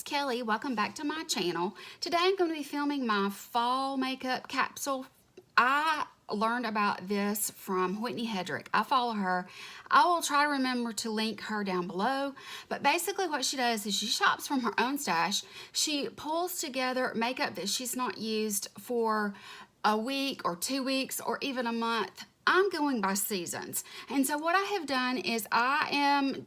Kelly. Welcome back to my channel. Today I'm going to be filming my fall makeup capsule. I learned about this from Whitney Hedrick. I follow her. I will try to remember to link her down below. But basically what she does is she shops from her own stash. She pulls together makeup that she's not used for a week or 2 weeks or even a month. I'm going by seasons. And so what I have done is I am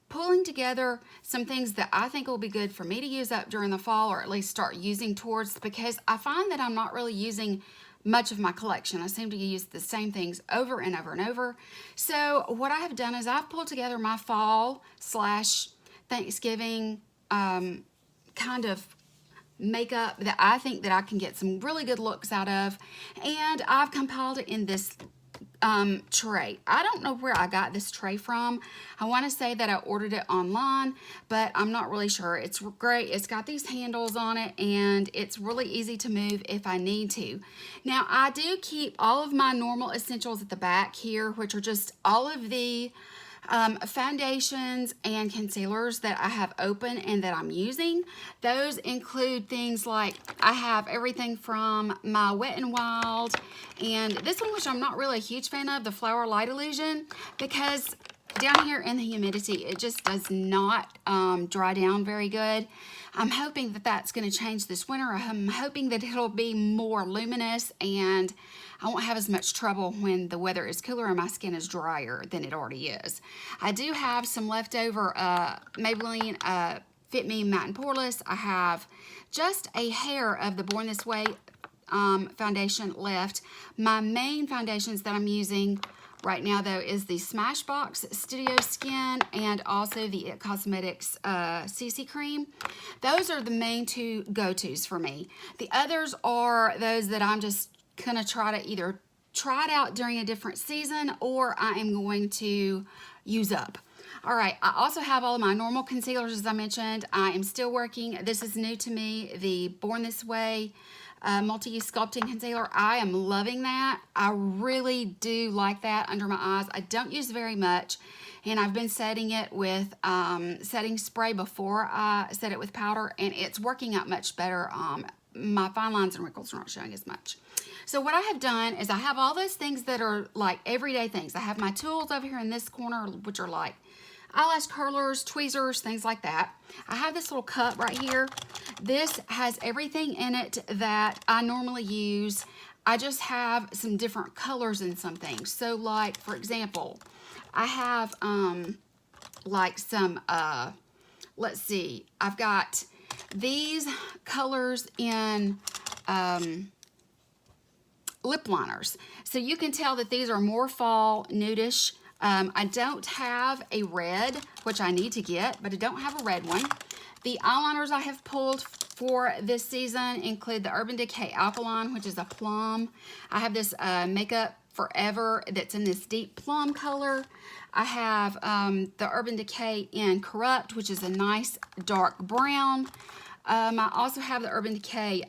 pulling together some things that I think will be good for me to use up during the fall, or at least start using towards, because I find that I'm not really using much of my collection. I seem to use the same things over and over and over. So what I have done is I've pulled together my fall / Thanksgiving kind of makeup that I think that I can get some really good looks out of, and I've compiled it in this tray. I don't know where I got this tray from. I want to say that I ordered it online, but I'm not really sure. It's great. It's got these handles on it, and it's really easy to move if I need to. Now, I do keep all of my normal essentials at the back here, which are just all of the foundations and concealers that I have open and that I'm using. Those include things like I have everything from my Wet n Wild, and this one, which I'm not really a huge fan of, the Flower Light Illusion, because down here in the humidity it just does not dry down very good. I'm hoping that that's going to change this winter. I'm hoping that it'll be more luminous and I won't have as much trouble when the weather is cooler and my skin is drier than it already is. I do have some leftover Maybelline Fit Me Matte and Poreless. I have just a hair of the Born This Way foundation left. My main foundations that I'm using right now, though, is the Smashbox Studio Skin and also the It Cosmetics CC Cream. Those are the main two go-tos for me. The others are those that I'm just gonna try to either try it out during a different season, or I am going to use up. All right, I also have all of my normal concealers, as I mentioned. I am still working, this is new to me, the Born This Way multi-use sculpting concealer. I am loving that. I really do like that under my eyes. I don't use very much, and I've been setting it with setting spray before I set it with powder, and it's working out much better. My fine lines and wrinkles are not showing as much. So what I have done is I have all those things that are like everyday things. I have my tools over here in this corner, which are like eyelash curlers, tweezers, things like that. I have this little cup right here. This has everything in it that I normally use. I just have some different colors in some things. So like, for example, I have like some, let's see, I've got these colors in lip liners. So you can tell that these are more fall, nudish. I don't have a red, which I need to get, but I don't have a red one. The eyeliners I have pulled for this season include the Urban Decay Alkaline, which is a plum. I have this Makeup Forever that's in this deep plum color. I have the Urban Decay in Corrupt, which is a nice dark brown. I also have the Urban Decay,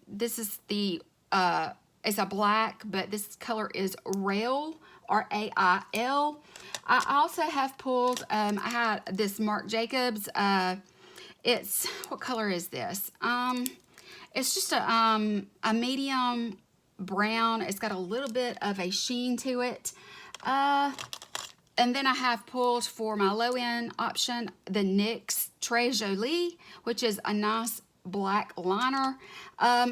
this is the, it's a black, but this color is Rail, R-A-I-L. I also have pulled, I had this Marc Jacobs, it's, what color is this? It's just a medium brown. It's got a little bit of a sheen to it. And then I have pulled for my low-end option, the NYX Très Jolie, which is a nice black liner.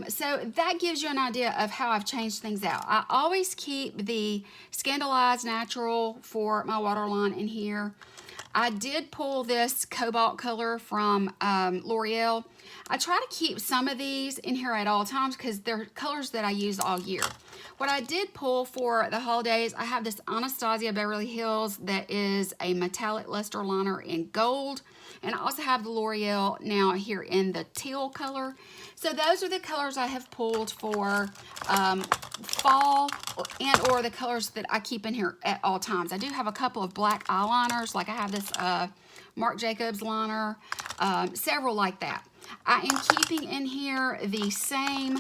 So that gives you an idea of how I've changed things out. I always keep the Scandalized Natural for my waterline in here. I did pull this cobalt color from L'Oreal. I try to keep some of these in here at all times because they're colors that I use all year. What I did pull for the holidays, I have this Anastasia Beverly Hills that is a metallic luster liner in gold. And I also have the L'Oreal now here in the teal color. So those are the colors I have pulled for fall, and or the colors that I keep in here at all times. I do have a couple of black eyeliners, like I have this Marc Jacobs liner, several like that. I am keeping in here the same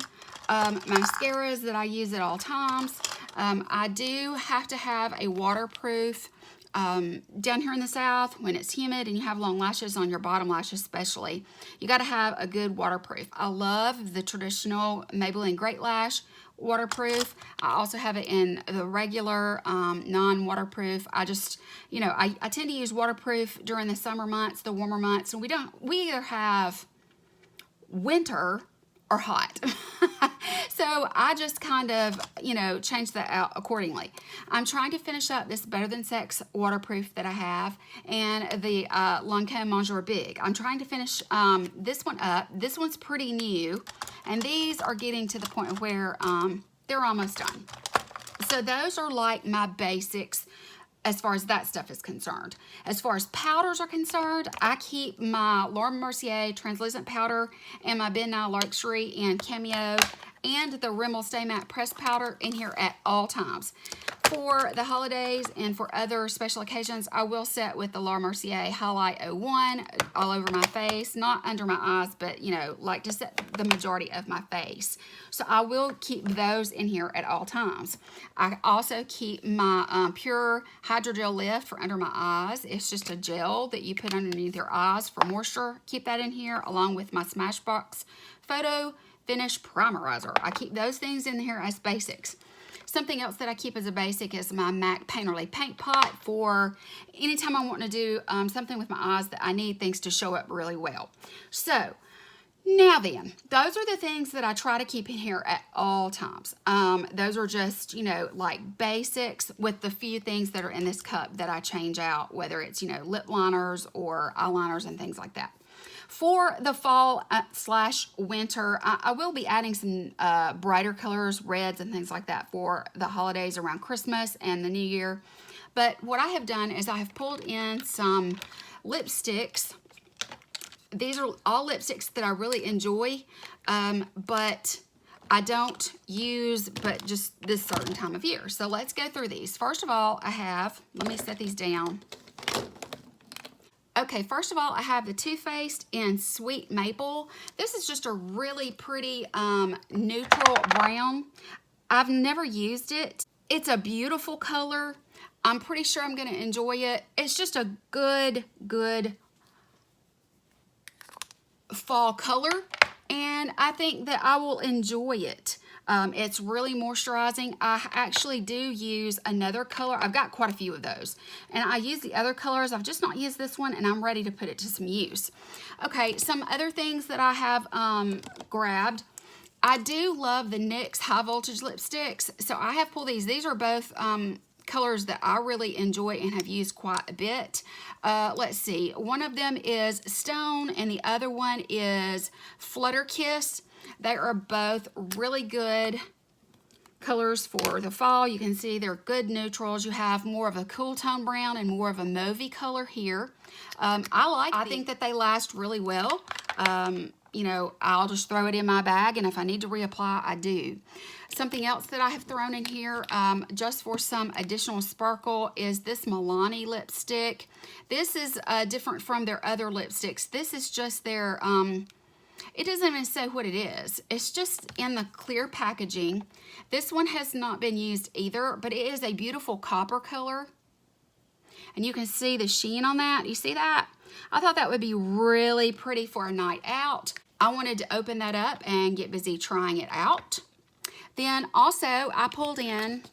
mascaras that I use at all times. I do have to have a waterproof down here in the South, when it's humid and you have long lashes on your bottom lashes especially, you got to have a good waterproof. I love the traditional Maybelline Great Lash waterproof. I also have it in the regular non-waterproof. I just, you know, I tend to use waterproof during the summer months, the warmer months, and we either have winter or hot. So I just kind of, you know, change that out accordingly. I'm trying to finish up this Better Than Sex waterproof that I have, and the Lancome Monsieur Big. I'm trying to finish this one up. This one's pretty new, and these are getting to the point where they're almost done. So those are like my basics as far as that stuff is concerned. As far as powders are concerned, I keep my Laura Mercier translucent powder and my Ben Nye Luxury and Cameo and the Rimmel Stay Matte pressed powder in here at all times. For the holidays and for other special occasions, I will set with the Laura Mercier Highlight 01 all over my face, not under my eyes, but, you know, like to set the majority of my face. So I will keep those in here at all times. I also keep my Pure Hydrogel Lift for under my eyes. It's just a gel that you put underneath your eyes for moisture. Keep that in here along with my Smashbox Photo Finish Primerizer. I keep those things in here as basics. Something else that I keep as a basic is my MAC Painterly Paint Pot for anytime I want to do something with my eyes that I need things to show up really well. So now then, those are the things that I try to keep in here at all times. Those are just, you know, like basics with the few things that are in this cup that I change out, whether it's, you know, lip liners or eyeliners and things like that. For the fall / winter, I will be adding some brighter colors, reds and things like that for the holidays around Christmas and the New Year. But what I have done is I have pulled in some lipsticks. These are all lipsticks that I really enjoy, but I don't use but just this certain time of year. So let's go through these. First of all, let me set these down. Okay, first of all, I have the Too Faced in Sweet Maple. This is just a really pretty neutral brown. I've never used it. It's a beautiful color. I'm pretty sure I'm going to enjoy it. It's just a good fall color, and I think that I will enjoy it. It's really moisturizing. I actually do use another color. I've got quite a few of those, and I use the other colors. I've just not used this one, and I'm ready to put it to some use. Okay, some other things that I have grabbed. I do love the NYX high voltage lipsticks, so I have pulled these. These are both colors that I really enjoy and have used quite a bit. Let's see. One of them is Stone, and the other one is Flutter Kiss. They are both really good colors for the fall. You can see they're good neutrals. You have more of a cool tone brown and more of a mauvey color here. I think that they last really well. You know, I'll just throw it in my bag, and if I need to reapply, I do. Something else that I have thrown in here just for some additional sparkle is this Milani lipstick. This is different from their other lipsticks. This is just their... it doesn't even say what it is. It's just in the clear packaging. This one has not been used either, but it is a beautiful copper color. And you can see the sheen on that. You see that? I thought that would be really pretty for a night out. I wanted to open that up and get busy trying it out. Then also I pulled in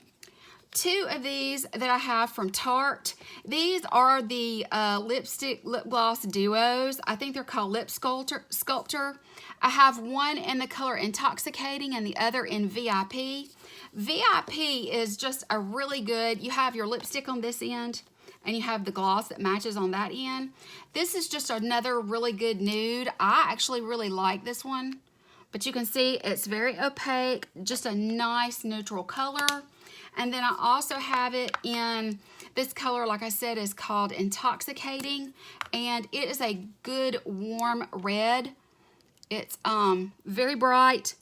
two of these that I have from Tarte. These are the lipstick lip gloss duos. I think they're called Lip Sculptor. I have one in the color Intoxicating and the other in VIP. VIP is just a really good, you have your lipstick on this end and you have the gloss that matches on that end. This is just another really good nude. I actually really like this one, but you can see it's very opaque, just a nice neutral color. And then I also have it in this color, like I said, is called Intoxicating, and it is a good warm red. It's very bright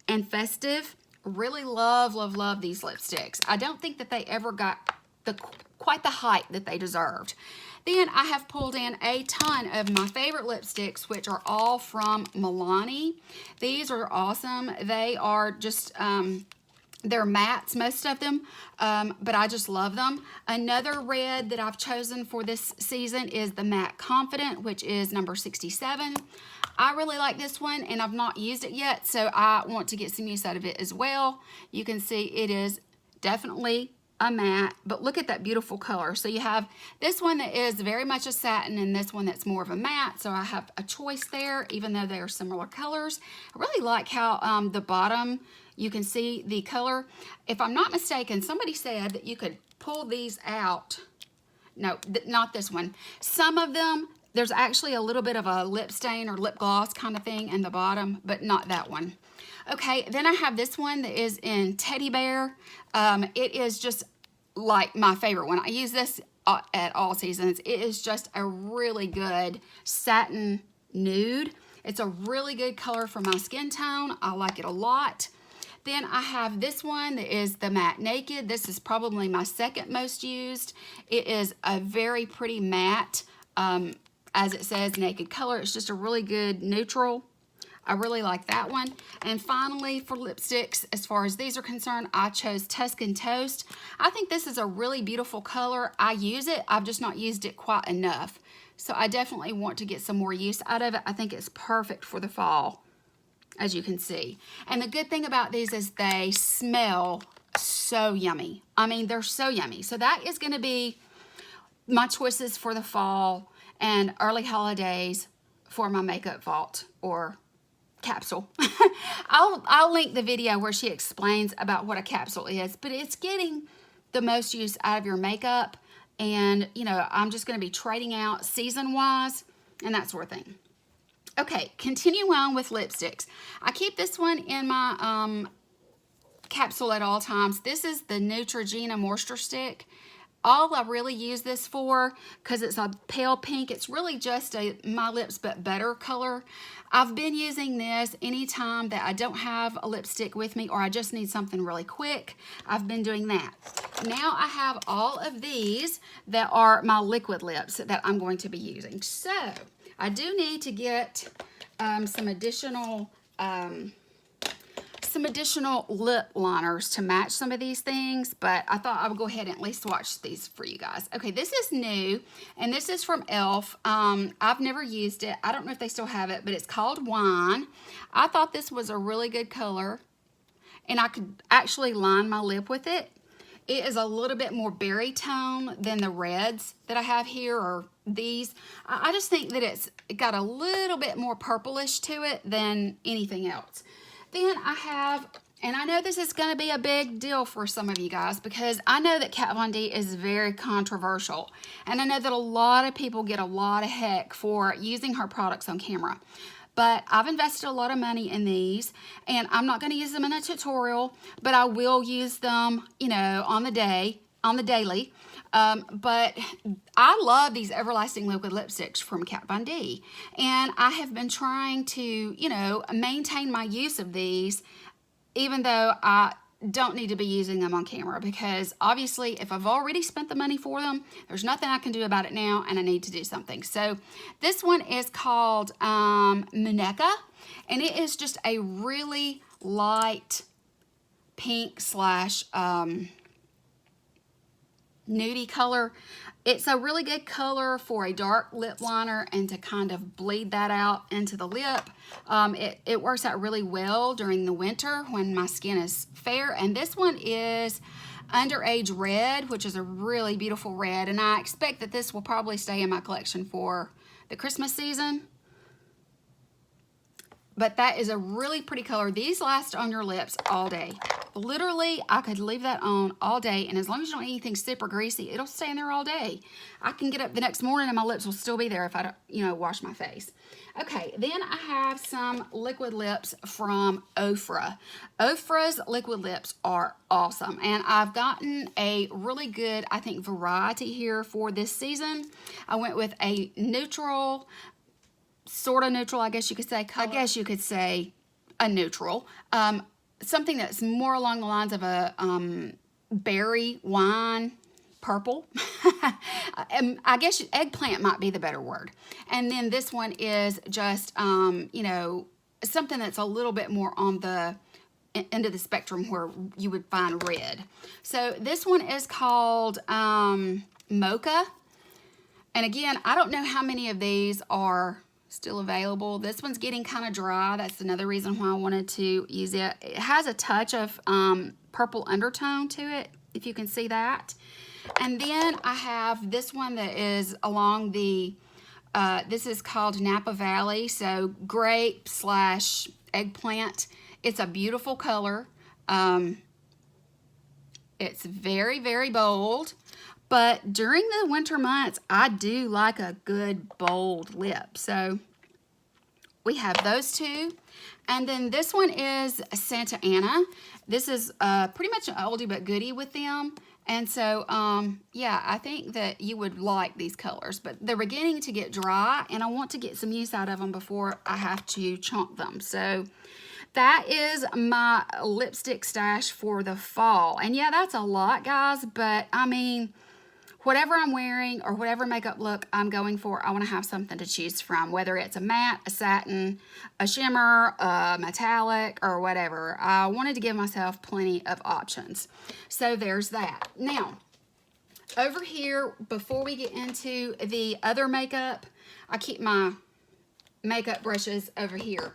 and festive. Really love these lipsticks. I don't think that they ever got quite the hype that they deserved. Then I have pulled in a ton of my favorite lipsticks, which are all from Milani. These are awesome. They are just They're mattes, most of them, but I just love them. Another red that I've chosen for this season is the Matte Confident, which is number 67. I really like this one, and I've not used it yet, so I want to get some use out of it as well. You can see it is definitely a matte, but look at that beautiful color. So you have this one that is very much a satin and this one that's more of a matte, so I have a choice there, even though they are similar colors. I really like how the bottom, you can see the color. If I'm not mistaken, somebody said that you could pull these out. No, not this one. Some of them, there's actually a little bit of a lip stain or lip gloss kind of thing in the bottom, but not that one. Okay, then I have this one that is in Teddy Bear. It is just like my favorite one. I use this at all seasons. It is just a really good satin nude. It's a really good color for my skin tone. I like it a lot. Then I have this one that is the Matte Naked. This is probably my second most used. It is a very pretty matte, as it says, naked color. It's just a really good neutral. I really like that one. And finally, for lipsticks, as far as these are concerned, I chose Tuscan Toast. I think this is a really beautiful color. I use it. I've just not used it quite enough. So I definitely want to get some more use out of it. I think it's perfect for the fall, as you can see. And the good thing about these is they smell so yummy. I mean, they're so yummy. So that is going to be my choices for the fall and early holidays for my makeup vault or capsule. I'll link the video where she explains about what a capsule is, but it's getting the most use out of your makeup. And, you know, I'm just going to be trading out season-wise and that sort of thing. Okay, continue on with lipsticks. I keep this one in my capsule at all times. This is the Neutrogena Moisture Stick. All I really use this for, because it's a pale pink, it's really just a My Lips But Better color. I've been using this anytime that I don't have a lipstick with me or I just need something really quick. I've been doing that. Now I have all of these that are my liquid lips that I'm going to be using. So I do need to get some additional lip liners to match some of these things, but I thought I would go ahead and at least swatch these for you guys. Okay, this is new, and this is from e.l.f. I've never used it. I don't know if they still have it, but it's called Wine. I thought this was a really good color, and I could actually line my lip with it. It is a little bit more berry tone than the reds that I have here, or these. I just think that it's got a little bit more purplish to it than anything else. Then I have, and I know this is going to be a big deal for some of you guys because I know that Kat Von D is very controversial. And I know that a lot of people get a lot of heck for using her products on camera. But I've invested a lot of money in these, and I'm not going to use them in a tutorial, but I will use them, you know, on the daily. But I love these Everlasting Liquid Lipsticks from Kat Von D. And I have been trying to, you know, maintain my use of these, even though I don't need to be using them on camera, because obviously if I've already spent the money for them, there's nothing I can do about it now, and I need to do something. So this one is called Muneka, and it is just a really light pink slash nudie color. It's a really good color for a dark lip liner and to kind of bleed that out into the lip. It works out really well during the winter when my skin is fair. And this one is Underage Red, which is a really beautiful red. And I expect that this will probably stay in my collection for the Christmas season. But that is a really pretty color. These last on your lips all day. Literally, I could leave that on all day, and as long as you don't eat anything super greasy, it'll stay in there all day. I can get up the next morning and my lips will still be there if I don't, you know, wash my face. Okay, then I have some liquid lips from Ofra. Ofra's liquid lips are awesome, and I've gotten a really good, I think, variety here for this season. I went with a neutral, sort of neutral, I guess you could say. Color. I guess you could say a neutral. Something that's more along the lines of a berry wine purple. I guess eggplant might be the better word. And then this one is just, you know, something that's a little bit more on the end of the spectrum where you would find red. So this one is called Mocha. And again, I don't know how many of these are still available. This one's getting kind of dry. That's another reason why I wanted to use it. It has a touch of purple undertone to it, if you can see that. And then I have this one that is along the, this is called Napa Valley, so grape / eggplant. It's a beautiful color. It's very, very bold. But during the winter months, I do like a good bold lip. So we have those two. And then this one is Santa Ana. This is pretty much an oldie but goodie with them. And so, yeah, I think that you would like these colors. But they're beginning to get dry, and I want to get some use out of them before I have to chunk them. So that is my lipstick stash for the fall. And yeah, that's a lot, guys. But, I mean, whatever I'm wearing or whatever makeup look I'm going for, I want to have something to choose from, whether it's a matte, a satin, a shimmer, a metallic, or whatever. I wanted to give myself plenty of options. So there's that. Now, over here, before we get into the other makeup, I keep my makeup brushes over here.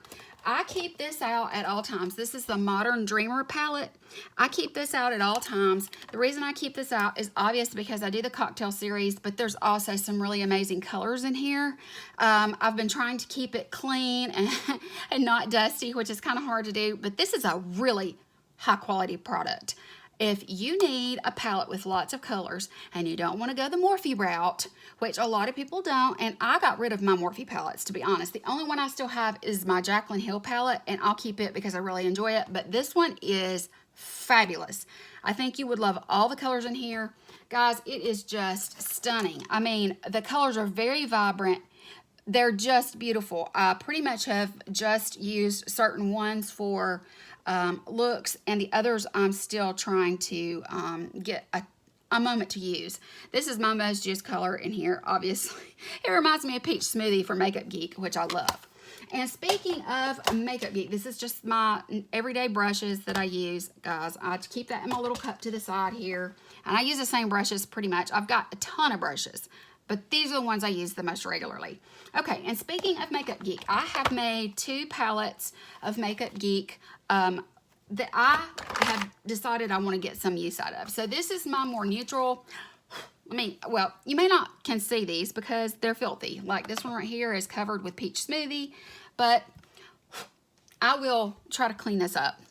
I keep this out at all times. This is the Modern Dreamer palette. I keep this out at all times. The reason I keep this out is obvious because I do the cocktail series, but there's also some really amazing colors in here. I've been trying to keep it clean and not dusty, which is kind of hard to do, but this is a really high quality product. If you need a palette with lots of colors and you don't want to go the Morphe route, which a lot of people don't, and I got rid of my Morphe palettes, to be honest. The only one I still have is my Jaclyn Hill palette, and I'll keep it because I really enjoy it, but this one is fabulous. I think you would love all the colors in here. Guys, it is just stunning. I mean, the colors are very vibrant. They're just beautiful. I pretty much have just used certain ones for looks, and the others I'm still trying to get a moment to use. This is my most used color in here, obviously. It reminds me of Peach Smoothie for Makeup Geek, which I love. And speaking of Makeup Geek, this is just my everyday brushes that I use, guys. I keep that in my little cup to the side here, and I use the same brushes pretty much. I've got a ton of brushes, but these are the ones I use the most regularly. Okay, and speaking of Makeup Geek, I have made 2 palettes of Makeup Geek that I have decided I want to get some use out of. So this is my more neutral. I mean, well, you may not can see these because they're filthy. Like this one right here is covered with Peach Smoothie, but I will try to clean this up.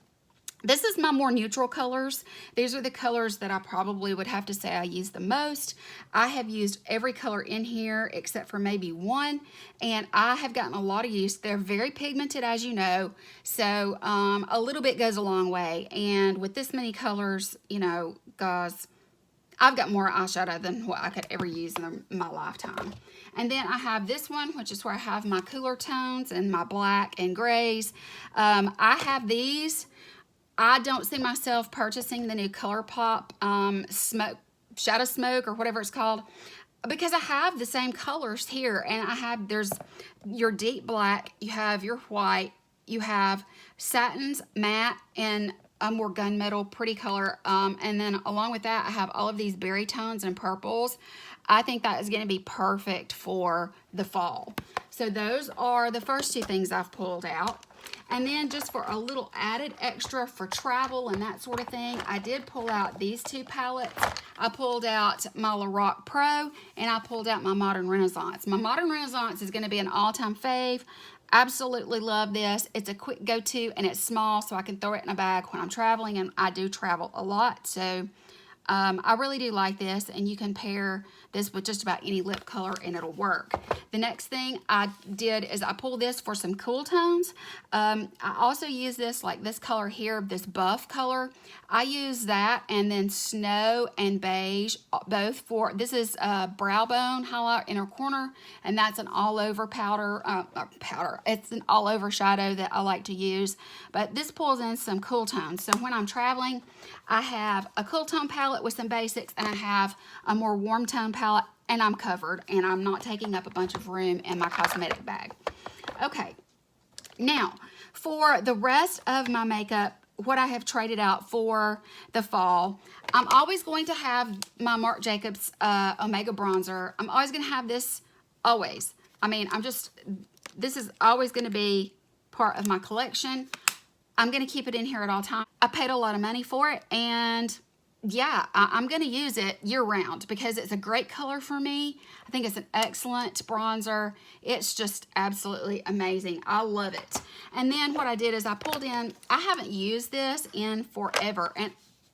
This is my more neutral colors. These are the colors that I probably would have to say I use the most. I have used every color in here except for maybe one, and I have gotten a lot of use. They're very pigmented, as you know, so a little bit goes a long way. And with this many colors, you know, guys, I've got more eyeshadow than what I could ever use in my lifetime. And then I have this one, which is where I have my cooler tones and my black and grays. I have these. I don't see myself purchasing the new ColourPop Shadow Smoke or whatever it's called, because I have the same colors here, and I have, there's your deep black, you have your white, you have satins, matte, and a more gunmetal pretty color, and then along with that I have all of these berry tones and purples. I think that is going to be perfect for the fall. So those are the first 2 things I've pulled out. And then just for a little added extra for travel and that sort of thing, I did pull out these 2 palettes. I pulled out my Lorac Pro, and I pulled out my Modern Renaissance. My Modern Renaissance is going to be an all-time fave. Absolutely love this. It's a quick go-to, and it's small, so I can throw it in a bag when I'm traveling, and I do travel a lot, so I really do like this, and you can pair this with just about any lip color and it'll work. The next thing I did is I pulled this for some cool tones. I also use this, like this color here, this buff color. I use that, and then snow and beige, both for, this is Brow Bone Highlight Inner Corner, and that's an all over powder, it's an all over shadow that I like to use, but this pulls in some cool tones. So when I'm traveling, I have a cool tone palette with some basics, and I have a more warm tone palette, and I'm covered, and I'm not taking up a bunch of room in my cosmetic bag. Okay, now for the rest of my makeup what I have traded out for the fall. I'm always going to have my Marc Jacobs Omega bronzer. I'm always going to have this, always. I mean, this is always going to be part of my collection. I'm going to keep it in here at all times. I paid a lot of money for it, and yeah, I'm going to use it year round because it's a great color for me. I think it's an excellent bronzer. It's just absolutely amazing. I love it. And then what I did is I pulled in, I haven't used this in forever, and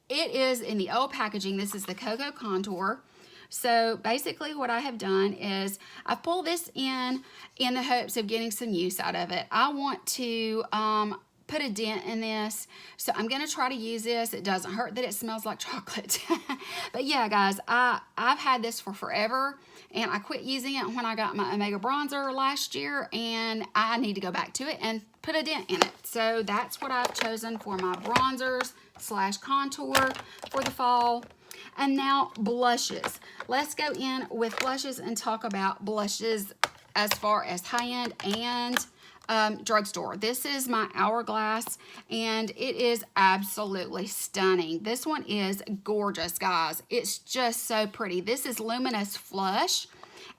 it is in the old packaging. This is the Cocoa Contour. So basically what I have done is I pulled this in the hopes of getting some use out of it. I want to put a dent in this, so I'm gonna try to use this. It doesn't hurt that it smells like chocolate. But yeah, guys, I've had this for forever, and I quit using it when I got my Omega bronzer last year, and I need to go back to it and put a dent in it. So that's what I've chosen for my bronzers / contour for the fall. And now blushes. Let's go in with blushes and talk about blushes as far as high-end and drugstore. This is my Hourglass, and it is absolutely stunning. This one is gorgeous, guys. It's just so pretty. This is Luminous Flush,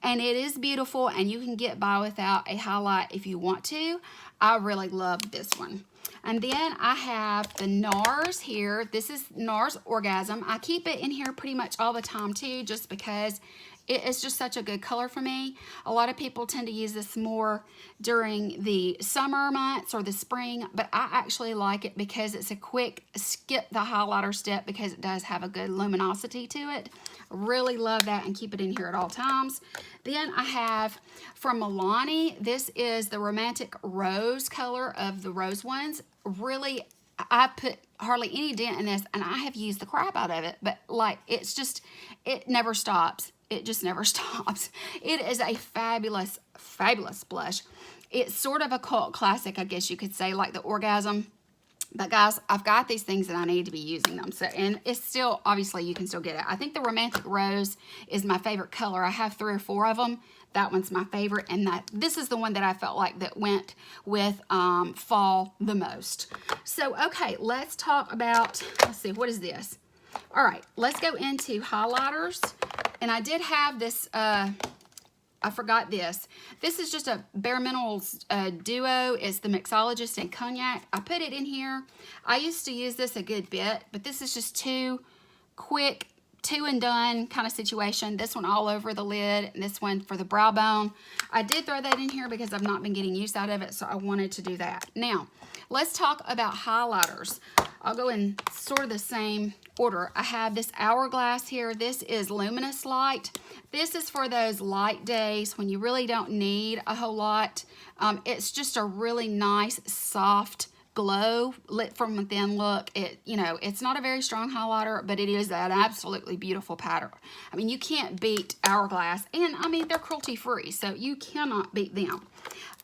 and it is beautiful, and you can get by without a highlight if you want to. I really love this one. And then I have the NARS here. This is NARS Orgasm. I keep it in here pretty much all the time too, just because it is just such a good color for me. A lot of people tend to use this more during the summer months or the spring, but I actually like it because it's a quick skip the highlighter step because it does have a good luminosity to it. Really love that and keep it in here at all times. Then I have from Milani, this is the Romantic Rose color of the rose ones. Really, I put hardly any dent in this, and I have used the crap out of it, but like, it's just, it never stops. It just never stops. It is a fabulous, fabulous blush. It's sort of a cult classic, I guess you could say, like the Orgasm. But guys, I've got these things and I need to be using them. So, and it's still, obviously you can still get it. I think the Romantic Rose is my favorite color. I have 3 or 4 of them. That one's my favorite, and this is the one that I felt like that went with fall the most. So, okay, let's talk about, let's see, what is this? All right, let's go into highlighters. And I did have this, I forgot this. This is just a Bare Minerals Duo. It's the Mixologist and Cognac. I put it in here. I used to use this a good bit, but this is just too quick, 2 and done kind of situation. This one all over the lid, and this one for the brow bone. I did throw that in here because I've not been getting use out of it, so I wanted to do that. Now, let's talk about highlighters. I'll go in sort of the same order. I have this Hourglass here. This is Luminous Light. This is for those light days when you really don't need a whole lot. It's just a really nice, soft glow, lit from within look. It's not a very strong highlighter, but it is an absolutely beautiful pattern. I mean, you can't beat Hourglass, and I mean, they're cruelty free, so you cannot beat them.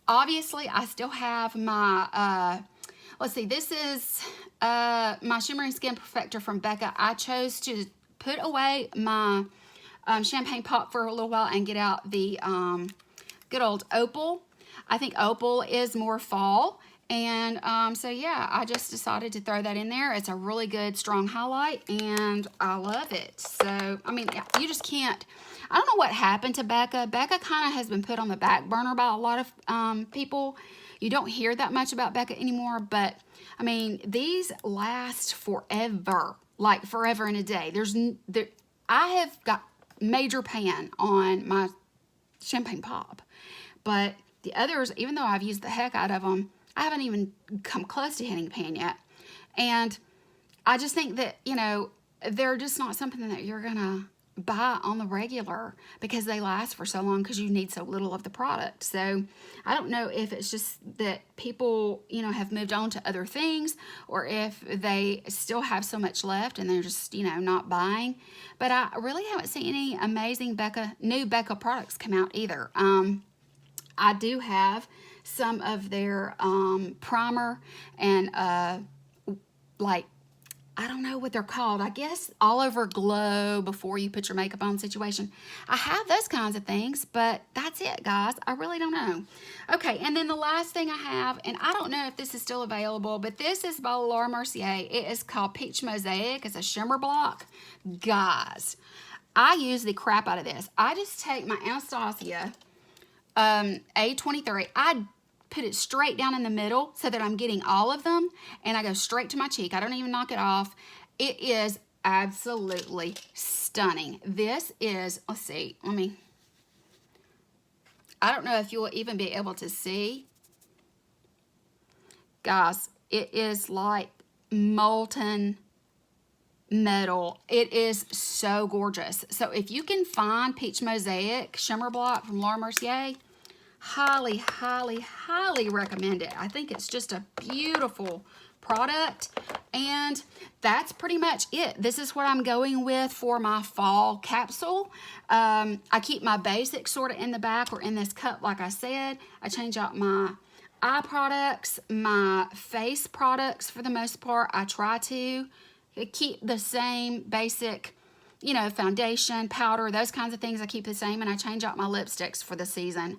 Obviously, I still have my, let's see, this is my Shimmering Skin Perfector from Becca. I chose to put away my Champagne Pop for a little while and get out the good old Opal. I think Opal is more fall. And so yeah, I just decided to throw that in there. It's a really good strong highlight, and I love it. So, I mean, you just can't, I don't know what happened to Becca. Becca kind of has been put on the back burner by a lot of people. You don't hear that much about Becca anymore, but I mean, these last forever, like forever and a day. I have got major pan on my Champagne Pop, but the others, even though I've used the heck out of them, I haven't even come close to hitting pan yet. And I just think that, they're just not something that you're going to buy on the regular because they last for so long because you need so little of the product. So I don't know if it's just that people, have moved on to other things, or if they still have so much left and they're just, not buying. But I really haven't seen any amazing new Becca products come out either. I do have some of their primer and I I don't know what they're called. I guess all over glow before you put your makeup on situation. I have those kinds of things, but that's it, guys. I really don't know. Okay, and then the last thing I have, and I don't know if this is still available, but this is by Laura Mercier. It is called Peach Mosaic. It's a shimmer block. Guys, I use the crap out of this. I just take my Anastasia A23. I put it straight down in the middle so that I'm getting all of them, and I go straight to my cheek. I don't even knock it off. It is absolutely stunning. This is, let's see, I don't know if you'll even be able to see. Guys, it is like molten metal. It is so gorgeous. So if you can find Peach Mosaic Shimmer Block from Laura Mercier, highly, highly, highly recommend it. I think it's just a beautiful product, and that's pretty much it. This is what I'm going with for my fall capsule. I keep my basics sort of in the back or in this cup, like I said. I change out my eye products, my face products for the most part. I try to keep the same basic, you know, foundation, powder, those kinds of things I keep the same, and I change out my lipsticks for the season.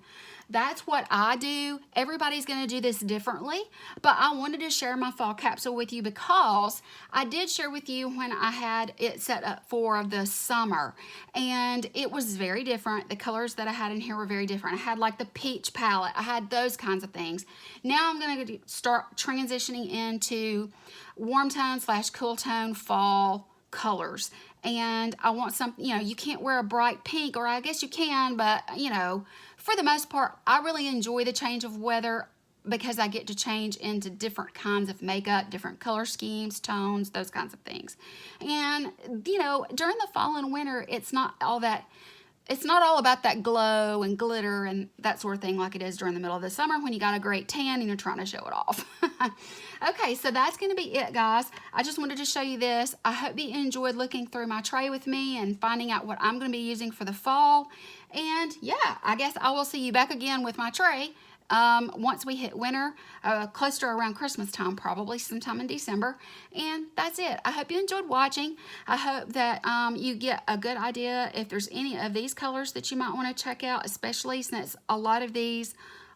That's what I do. Everybody's going to do this differently, but I wanted to share my fall capsule with you because I did share with you when I had it set up for the summer, and it was very different. The colors that I had in here were very different. I had like the peach palette. I had those kinds of things. Now I'm going to start transitioning into warm tone / cool tone fall colors. And I want something, you know, you can't wear a bright pink, or I guess you can, but, you know, for the most part, I really enjoy the change of weather because I get to change into different kinds of makeup, different color schemes, tones, those kinds of things. And, you know, during the fall and winter, it's not all about that glow and glitter and that sort of thing like it is during the middle of the summer when you got a great tan and you're trying to show it off. Okay, so that's going to be it, guys. I just wanted to show you this. I hope you enjoyed looking through my tray with me and finding out what I'm going to be using for the fall. And yeah, I guess I will see you back again with my tray once we hit winter, close to around Christmas time, probably sometime in December. And that's it. I hope you enjoyed watching. I hope that you get a good idea if there's any of these colors that you might want to check out, especially since a lot of these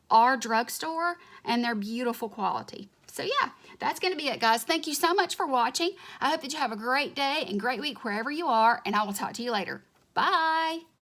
are drugstore and they're beautiful quality. So yeah, that's going to be it, guys. Thank you so much for watching. I hope that you have a great day and great week wherever you are, and I will talk to you later. Bye.